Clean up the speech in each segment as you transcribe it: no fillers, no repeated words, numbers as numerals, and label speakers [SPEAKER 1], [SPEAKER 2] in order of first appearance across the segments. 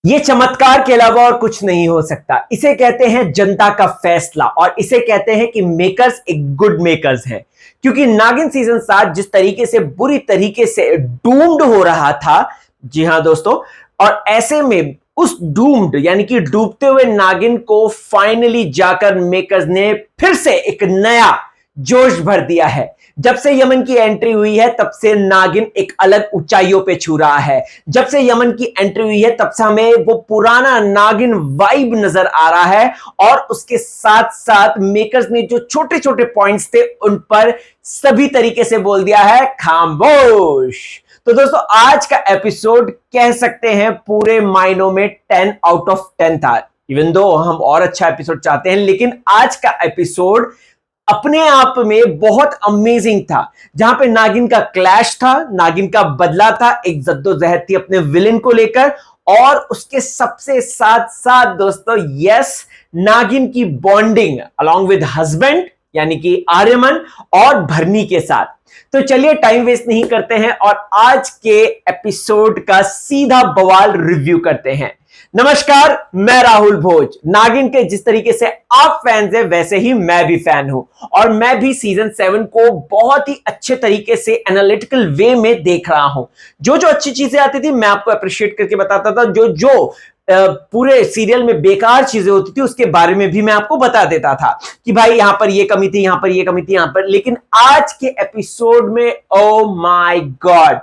[SPEAKER 1] ये चमत्कार के अलावा और कुछ नहीं हो सकता। इसे कहते हैं जनता का फैसला और इसे कहते हैं कि मेकर्स एक गुड मेकर्स हैं। क्योंकि नागिन सीजन 7 जिस तरीके से बुरी तरीके से डूम्ड हो रहा था, जी हां दोस्तों, और ऐसे में उस डूम्ड यानी कि डूबते हुए नागिन को फाइनली जाकर मेकर्स ने फिर से एक नया जोश भर दिया है। जब से यमन की एंट्री हुई है तब से नागिन एक अलग ऊंचाइयों पे छू रहा है। जब से यमन की एंट्री हुई है तब से हमें वो पुराना नागिन वाइब नजर आ रहा है और उसके साथ साथ मेकर्स ने जो छोटे छोटे पॉइंट्स थे उन पर सभी तरीके से बोल दिया है खामोश। तो दोस्तों आज का एपिसोड कह सकते हैं पूरे मायनों में 10 आउट ऑफ 10 था। इवन दो हम और अच्छा एपिसोड चाहते हैं, लेकिन आज का एपिसोड अपने आप में बहुत अमेजिंग था। जहां पे नागिन का क्लैश था, नागिन का बदला था, एक जद्दोजहद थी अपने विलेन को लेकर, और उसके सबसे साथ साथ दोस्तों यस, नागिन की बॉन्डिंग अलॉन्ग विद हस्बैंड यानी कि आर्यमन और भरनी के साथ। तो चलिए टाइम वेस्ट नहीं करते हैं और आज के एपिसोड का सीधा बवाल रिव्यू करते हैं। नमस्कार, मैं राहुल भोज। नागिन के जिस तरीके से आप फैंस हैं वैसे ही मैं भी फैन हूं और मैं भी सीजन 7 को बहुत ही अच्छे तरीके से एनालिटिकल वे में देख रहा हूं। जो जो अच्छी चीजें आती थी मैं आपको अप्रिशिएट करके बताता था, जो जो पूरे सीरियल में बेकार चीजें होती थी उसके बारे में भी मैं आपको बता देता था कि भाई यहां पर ये कमी थी, यहां पर ये कमी थी, यहां पर। लेकिन आज के एपिसोड में oh my God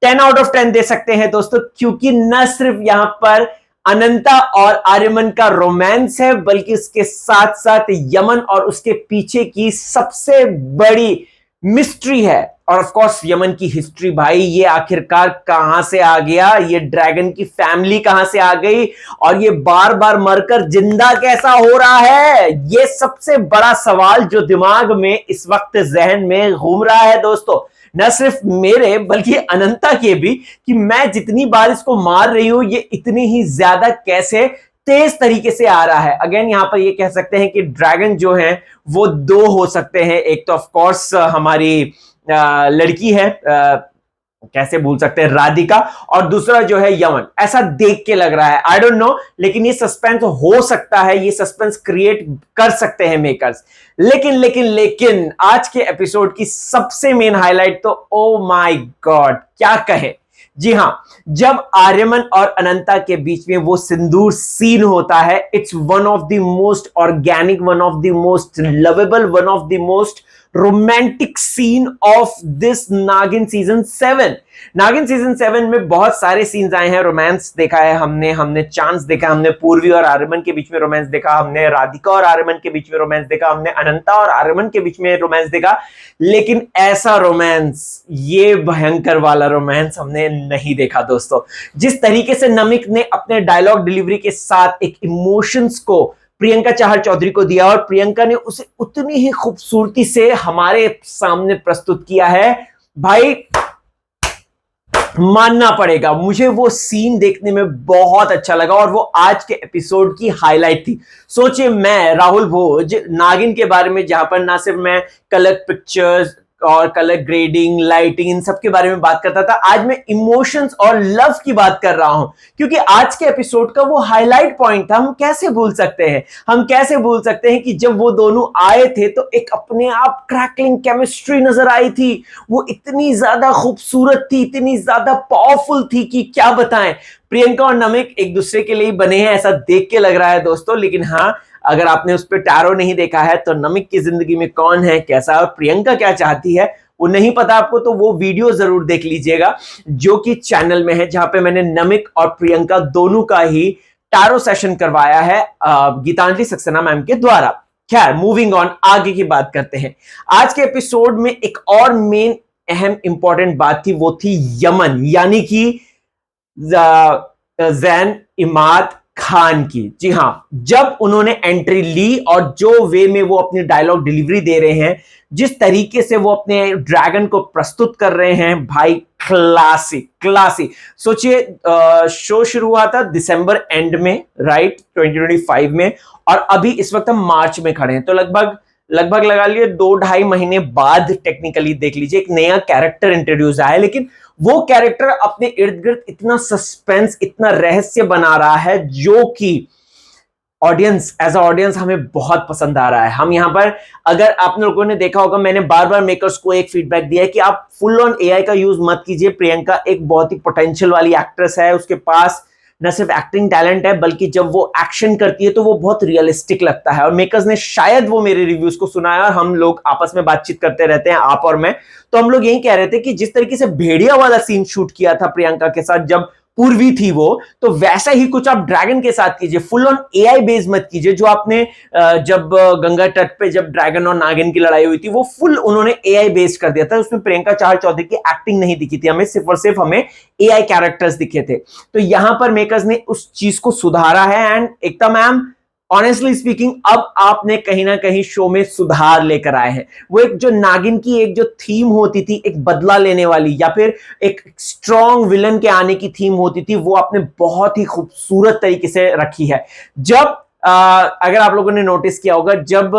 [SPEAKER 1] 10 out of 10 दे सकते हैं दोस्तों, क्योंकि न सिर्फ यहां पर अनंता और आर्यमन का रोमांस है, बल्कि इसके साथ साथ यमन और उसके पीछे की सबसे बड़ी मिस्ट्री है। और ऑफ कोर्स यमन की हिस्ट्री, भाई ये आखिरकार कहां से आ गया, ये ड्रैगन की फैमिली कहां से आ गई और ये बार बार मरकर जिंदा कैसा हो रहा है, ये सबसे बड़ा सवाल जो दिमाग में इस वक्त जहन में घूम रहा है दोस्तों। न सिर्फ मेरे बल्कि अनंता के भी, कि मैं जितनी बार इसको मार रही हूं ये इतनी ही ज्यादा कैसे तेज तरीके से आ रहा है। अगेन यहां पर ये कह सकते हैं कि ड्रैगन जो है वो दो हो सकते हैं। एक तो ऑफ कोर्स हमारी लड़की है, कैसे भूल सकते हैं, राधिका, और दूसरा जो है यमन। ऐसा देख के लग रहा है, आई डोंट नो, लेकिन ये सस्पेंस हो सकता है, ये सस्पेंस क्रिएट कर सकते हैं मेकर्स। लेकिन आज के एपिसोड की सबसे मेन हाईलाइट तो ओ माय गॉड क्या कहे। जी हां, जब आर्यमन और अनंता के बीच में वो सिंदूर सीन होता है, it's one of the most organic, one of the most lovable, one of the most romantic scene of this Naagin season 7। Naagin season 7 में बहुत सारे सीन्स आए हैं, रोमांस देखा है हमने चांस देखा, हमने पूर्वी और आर्यमन के बीच में रोमांस देखा, हमने राधिका और आर्यमन के बीच में रोमांस देखा, हमने अनंता और आर्यमन के बीच में रोमांस देखा। लेकिन ऐसा रोमांस, ये भयंकर वाला रोमांस हमने नहीं देखा दोस्तों। जिस तरीके से नमिक ने अपने डायलॉग डिलीवरी के साथ एक इमोशंस को प्रियंका चाहर चौधरी को दिया और प्रियंका ने उसे उतनी ही खूबसूरती से हमारे सामने प्रस्तुत किया है, भाई मानना पड़ेगा। मुझे वो सीन देखने में बहुत अच्छा लगा और वो आज के एपिसोड की हाईलाइट थी। सोचिए, मैं राहुल भोज नागिन के बारे में, जहां पर ना सिर्फ मैं कलर पिक्चर्स और कलर ग्रेडिंग, लाइटिंग, इन सब के बारे में बात करता था, आज मैं इमोशंस और लव की बात कर रहा हूं, क्योंकि आज के एपिसोड का वो हाईलाइट पॉइंट था। हम कैसे भूल सकते हैं कि जब वो दोनों आए थे तो एक अपने आप क्रैकलिंग केमिस्ट्री नजर आई थी। वो इतनी ज्यादा खूबसूरत थी, इतनी ज्यादा पावरफुल थी कि क्या बताएं। प्रियंका और नमिक एक दूसरे के लिए बने हैं, ऐसा देख के लग रहा है दोस्तों। लेकिन हाँ, अगर आपने उस पर टैरो नहीं देखा है तो नमिक की जिंदगी में कौन है, कैसा, और प्रियंका क्या चाहती है वो नहीं पता आपको, तो वो वीडियो जरूर देख लीजिएगा जो कि चैनल में है, जहां पे मैंने नमिक और प्रियंका दोनों का ही टैरो सेशन करवाया है गीतांजलि सक्सेना मैम के द्वारा। खैर, मूविंग ऑन, आगे की बात करते हैं। आज के एपिसोड में एक और मेन अहम इंपॉर्टेंट बात थी, वो थी यमन यानी कि जैन इमाद खान की। जी हां, जब उन्होंने एंट्री ली और जो वे में वो अपनी डायलॉग डिलीवरी दे रहे हैं, जिस तरीके से वो अपने ड्रैगन को प्रस्तुत कर रहे हैं, भाई क्लासी। सोचिए, शो शुरू हुआ था दिसंबर एंड में, राइट, 2025 में, और अभी इस वक्त हम मार्च में खड़े हैं, तो लगभग लगभग लगा लिए 2-2.5 महीने बाद टेक्निकली देख लीजिए एक नया कैरेक्टर इंट्रोड्यूस आया है, लेकिन वो कैरेक्टर अपने इर्द गिर्द इतना सस्पेंस, इतना रहस्य बना रहा है जो कि ऑडियंस, एज अ ऑडियंस हमें बहुत पसंद आ रहा है। हम यहाँ पर, अगर आप लोगों ने देखा होगा, मैंने बार बार मेकर्स को एक फीडबैक दिया है कि आप फुल ऑन एआई का यूज मत कीजिए। प्रियंका एक बहुत ही पोटेंशियल वाली एक्ट्रेस है, उसके पास न सिर्फ एक्टिंग टैलेंट है बल्कि जब वो एक्शन करती है तो वो बहुत रियलिस्टिक लगता है। और मेकर्स ने शायद वो मेरे रिव्यूज को सुना है और हम लोग आपस में बातचीत करते रहते हैं, आप और मैं, तो हम लोग यही कह रहे थे कि जिस तरीके से भेड़िया वाला सीन शूट किया था प्रियंका के साथ जब पूर्वी थी वो, तो वैसा ही कुछ आप ड्रैगन के साथ कीजिए। फुल ऑन एआई बेस मत कीजिए। जो आपने जब गंगा तट पे जब ड्रैगन और नागिन की लड़ाई हुई थी वो फुल उन्होंने एआई बेस कर दिया था, उसमें प्रियंका चहल चौधरी की एक्टिंग नहीं दिखी थी, हमें सिर्फ और सिर्फ हमें एआई कैरेक्टर्स दिखे थे। तो यहां पर मेकर्स ने उस चीज को सुधारा है। And Ekta ma'am, honestly speaking, अब आपने कहीं ना कहीं शो में सुधार लेकर आए हैं। वो एक जो नागिन की एक जो थीम होती थी, एक बदला लेने वाली या फिर एक स्ट्रॉन्ग विलन के आने की थीम होती थी, वो आपने बहुत ही खूबसूरत तरीके से रखी है। जब अगर आप लोगों ने नोटिस किया होगा, जब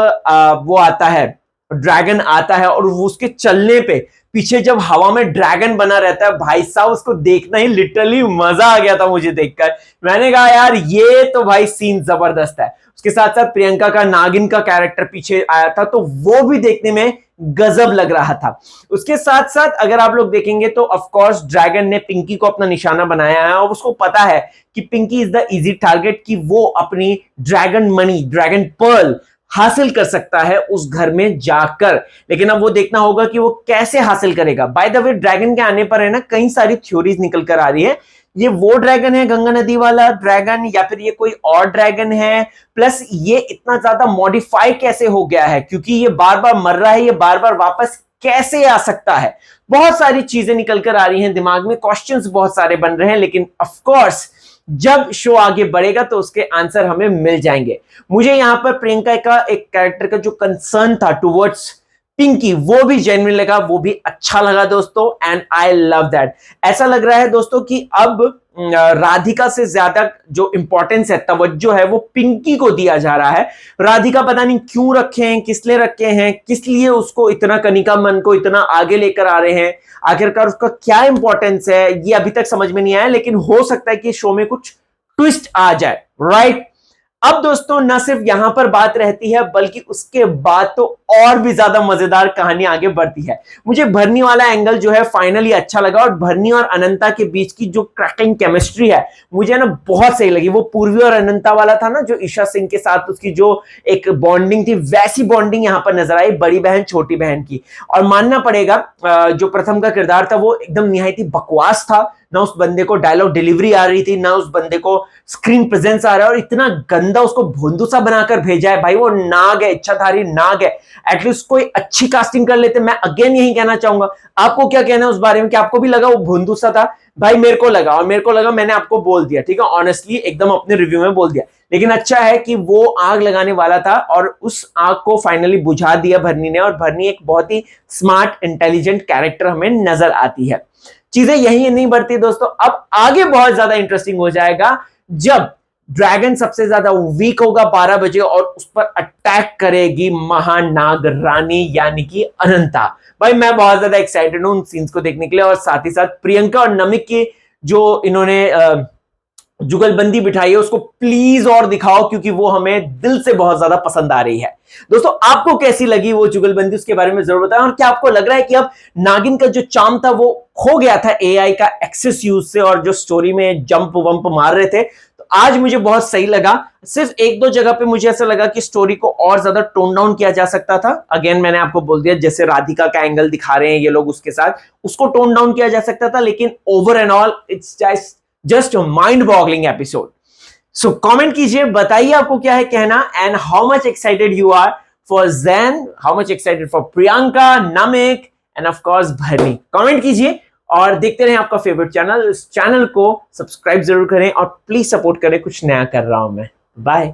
[SPEAKER 1] वो आता है, ड्रैगन आता है और वो उसके चलने पे पीछे जब हवा में ड्रैगन बना रहता है, भाई साहब उसको देखना ही लिटरली मजा आ गया था मुझे देखकर। मैंने कहा यार ये तो भाई सीन जबरदस्त है। उसके साथ साथ प्रियंका का नागिन का कैरेक्टर पीछे आया था तो वो भी देखने में गजब लग रहा था। उसके साथ साथ अगर आप लोग देखेंगे तो ऑफ कोर्स ड्रैगन ने पिंकी को अपना निशाना बनाया है और उसको पता है कि Pinky is the easy target, कि वो अपनी ड्रैगन मनी, ड्रैगन पर्ल हासिल कर सकता है उस घर में जाकर। लेकिन अब वो देखना होगा कि वो कैसे हासिल करेगा। बाय द वे, ड्रैगन के आने पर है ना कई सारी थ्योरीज निकल कर आ रही है। ये वो ड्रैगन है गंगा नदी वाला ड्रैगन या फिर ये कोई और ड्रैगन है, प्लस ये इतना ज्यादा मॉडिफाई कैसे हो गया है, क्योंकि ये बार बार मर रहा है, ये बार बार वापस कैसे आ सकता है। बहुत सारी चीजें निकल कर आ रही हैं दिमाग में, क्वेश्चंस बहुत सारे बन रहे हैं, लेकिन ऑफ कोर्स जब शो आगे बढ़ेगा तो उसके आंसर हमें मिल जाएंगे। मुझे यहां पर प्रियंका का एक कैरेक्टर का जो कंसर्न था टुवर्ड्स पिंकी, वो भी जेन्युइन लगा, वो भी अच्छा लगा दोस्तों, एंड आई लव दैट। ऐसा लग रहा है दोस्तों कि अब राधिका से ज्यादा जो इंपॉर्टेंस है, तवज्जो है, वो पिंकी को दिया जा रहा है। राधिका पता नहीं क्यों रखे हैं, किस लिए रखे हैं, किस लिए उसको इतना, कनिका मन को इतना आगे लेकर आ रहे हैं, आखिरकार उसका क्या इंपॉर्टेंस है, ये अभी तक समझ में नहीं आया। लेकिन हो सकता है कि शो में कुछ ट्विस्ट आ जाए, राइट। अब दोस्तों न सिर्फ यहां पर बात रहती है बल्कि उसके बाद तो और भी ज्यादा मजेदार कहानी आगे बढ़ती है। मुझे भरनी वाला एंगल जो है फाइनली अच्छा लगा, और भरनी और अनंता के बीच की जो क्रैकिंग केमिस्ट्री है मुझे ना बहुत सही लगी। वो पूर्वी और अनंता वाला था ना, जो ईशा सिंह के साथ उसकी जो एक बॉन्डिंग थी, वैसी बॉन्डिंग यहां पर नजर आई, बड़ी बहन छोटी बहन की। और मानना पड़ेगा जो प्रथम का किरदार था वो एकदम निहायत ही बकवास था। ना उस बंदे को डायलॉग डिलीवरी आ रही थी, ना उस बंदे को स्क्रीन प्रेजेंस आ रहा है, और इतना गंदा उसको भोंदू सा बनाकर भेजा है। भाई वो नाग है, इच्छाधारी नाग है। एटलीस्ट कोई अच्छी कास्टिंग कर लेते। मैं अगेन यही कहना चाहूंगा, आपको क्या कहना है उस बारे में, कि आपको भी लगा वो भोंदू सा था? भाई मेरे को लगा, और मेरे को लगा, मैंने आपको बोल दिया, ठीक है, ऑनेस्टली एकदम अपने रिव्यू में बोल दिया। लेकिन अच्छा है कि वो आग लगाने वाला था और उस आग को फाइनली बुझा दिया भरनी ने, और भरनी एक बहुत ही स्मार्ट इंटेलिजेंट कैरेक्टर हमें नजर आती है। चीजें यही नहीं बढ़ती दोस्तों, अब आगे बहुत ज्यादा इंटरेस्टिंग हो जाएगा जब ड्रैगन सबसे ज्यादा वीक होगा 12 बजे और उस पर अटैक करेगी महानाग रानी यानी कि अनंता। भाई मैं बहुत ज्यादा एक्साइटेड हूं उन सीन्स को देखने के लिए, और साथ ही साथ प्रियंका और नमिक की जो इन्होंने जुगलबंदी बिठाई है उसको प्लीज और दिखाओ, क्योंकि वो हमें दिल से बहुत ज्यादा पसंद आ रही है। दोस्तों आपको कैसी लगी वो जुगलबंदी, उसके बारे में जरूर बताएं। और क्या आपको लग रहा है कि अब नागिन का जो चार्म था वो खो गया था एआई का एक्सेस यूज से, और जो स्टोरी में जंप वंप मार रहे थे? तो आज मुझे बहुत सही लगा। सिर्फ एक दो जगह पे मुझे ऐसा लगा कि स्टोरी को और ज्यादा टोन डाउन किया जा सकता था। अगेन मैंने आपको बोल दिया, जैसे राधिका का एंगल दिखा रहे हैं ये लोग उसके साथ, उसको टोन डाउन किया जा सकता था। लेकिन over and all it's just mind boggling episode. So comment कीजिए, बताइए आपको क्या है कहना, and how much excited you are for Zain, how much excited for Priyanka, Namik and of course Bharani. Comment कीजिए और देखते रहें आपका फेवरेट चैनल। इस चैनल को सब्सक्राइब जरूर करें और प्लीज सपोर्ट करें, कुछ नया कर रहा हूं मैं। बाय।